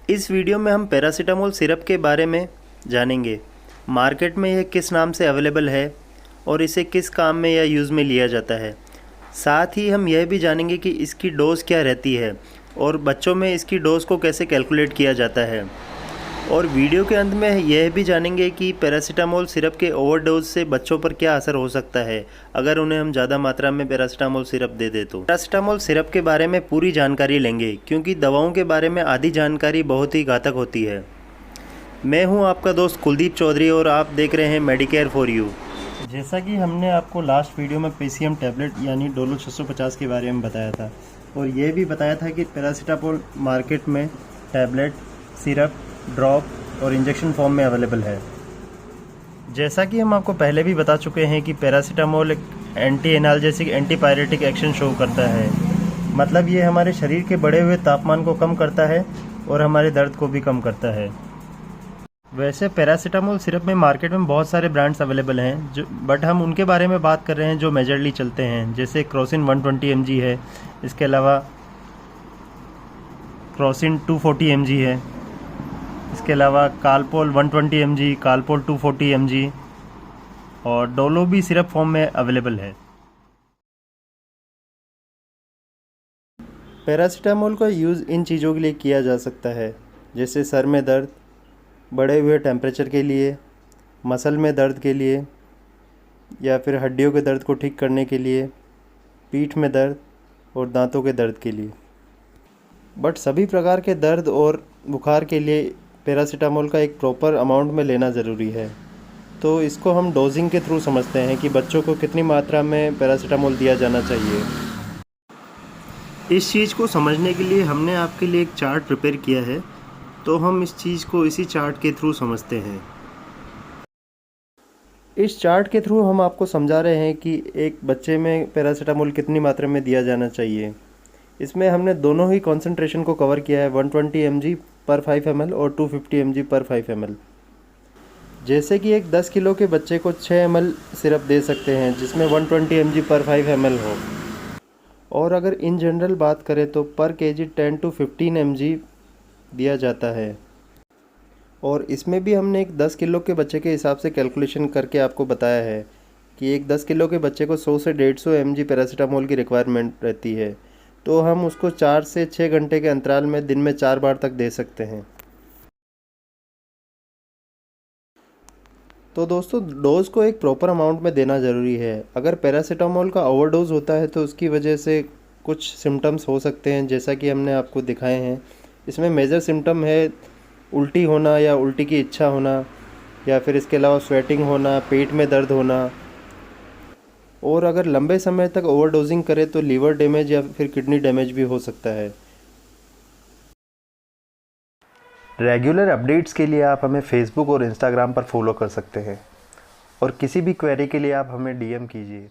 इस वीडियो में हम पैरासीटामोल सिरप के बारे में जानेंगे। मार्केट में यह किस नाम से अवेलेबल है और इसे किस काम में या यूज़ में लिया जाता है। साथ ही हम यह भी जानेंगे कि इसकी डोज़ क्या रहती है और बच्चों में इसकी डोज़ को कैसे कैलकुलेट किया जाता है। और वीडियो के अंत में यह भी जानेंगे कि पैरासीटामोल सिरप के ओवरडोज से बच्चों पर क्या असर हो सकता है अगर उन्हें हम ज़्यादा मात्रा में पैरासीटामोल सिरप दे दें तो। पैरासीटामोल सिरप के बारे में पूरी जानकारी लेंगे क्योंकि दवाओं के बारे में आधी जानकारी बहुत ही घातक होती है। मैं हूं आपका दोस्त कुलदीप चौधरी और आप देख रहे हैं मेडिकेयर फॉर यू। जैसा कि हमने आपको लास्ट वीडियो में पीसीएम टैबलेट यानी डोलो 650 के बारे में बताया था और ये भी बताया था कि पैरासीटामोल मार्केट में टैबलेट, सिरप, ड्रॉप और इंजेक्शन फॉर्म में अवेलेबल है। जैसा कि हम आपको पहले भी बता चुके हैं कि पैरासीटामोल एक anti analgesic antipyretic action show करता है। मतलब ये हमारे शरीर के बढ़े हुए तापमान को कम करता है और हमारे दर्द को भी कम करता है। वैसे पैरासीटामोल सिरप में मार्केट में बहुत सारे ब्रांड्स अवेलेबल हैं बट हम उनके बारे में बात कर रहे हैं जो मेजरली चलते हैं। जैसे क्रोसिन 120 mg है, इसके अलावा क्रोसिन 240 mg है, इसके अलावा कालपोल 120 mg, कालपोल 240 mg और डोलो भी सिरप फॉर्म में अवेलेबल है। पैरासीटामोल का यूज़ इन चीज़ों के लिए किया जा सकता है जैसे सर में दर्द, बढ़े हुए टेम्परेचर के लिए, मसल में दर्द के लिए या फिर हड्डियों के दर्द को ठीक करने के लिए, पीठ में दर्द और दांतों के दर्द के लिए। बट सभी प्रकार के दर्द और बुखार के लिए पैरासीटामोल का एक प्रॉपर अमाउंट में लेना ज़रूरी है। तो इसको हम डोजिंग के थ्रू समझते हैं कि बच्चों को कितनी मात्रा में पैरासीटामोल दिया जाना चाहिए। इस चीज़ को समझने के लिए हमने आपके लिए एक चार्ट प्रिपेयर किया है, तो हम इस चीज़ को इसी चार्ट के थ्रू समझते हैं। इस चार्ट के थ्रू हम आपको समझा रहे हैं कि एक बच्चे में पैरासीटामोल कितनी मात्रा में दिया जाना चाहिए। इसमें हमने दोनों ही कॉन्सेंट्रेशन को कवर किया है, 120 mg पर 5 ml और 250 mg पर 5 ml। जैसे कि एक 10 किलो के बच्चे को 6 ml सिरप दे सकते हैं जिसमें 120 mg पर 5 ml हो। और अगर इन जनरल बात करें तो पर केजी 10 to 15 mg दिया जाता है। और इसमें भी हमने एक 10 किलो के बच्चे के हिसाब से कैलकुलेशन करके आपको बताया है कि एक 10 किलो के बच्चे को 100 से 150 mg पैरासीटामोल की रिक्वायरमेंट रहती है, तो हम उसको 4 से 6 घंटे के अंतराल में दिन में 4 बार तक दे सकते हैं। तो दोस्तों, डोज़ को एक प्रॉपर अमाउंट में देना ज़रूरी है। अगर पैरासीटामोल का ओवरडोज होता है तो उसकी वजह से कुछ सिम्टम्स हो सकते हैं जैसा कि हमने आपको दिखाए हैं। इसमें मेजर सिम्टम है उल्टी होना या उल्टी की इच्छा होना या फिर इसके अलावा स्वेटिंग होना, पेट में दर्द होना। और अगर लंबे समय तक ओवरडोजिंग करें तो लीवर डैमेज या फिर किडनी डैमेज भी हो सकता है। रेगुलर अपडेट्स के लिए आप हमें फेसबुक और इंस्टाग्राम पर फॉलो कर सकते हैं और किसी भी क्वेरी के लिए आप हमें डीएम कीजिए।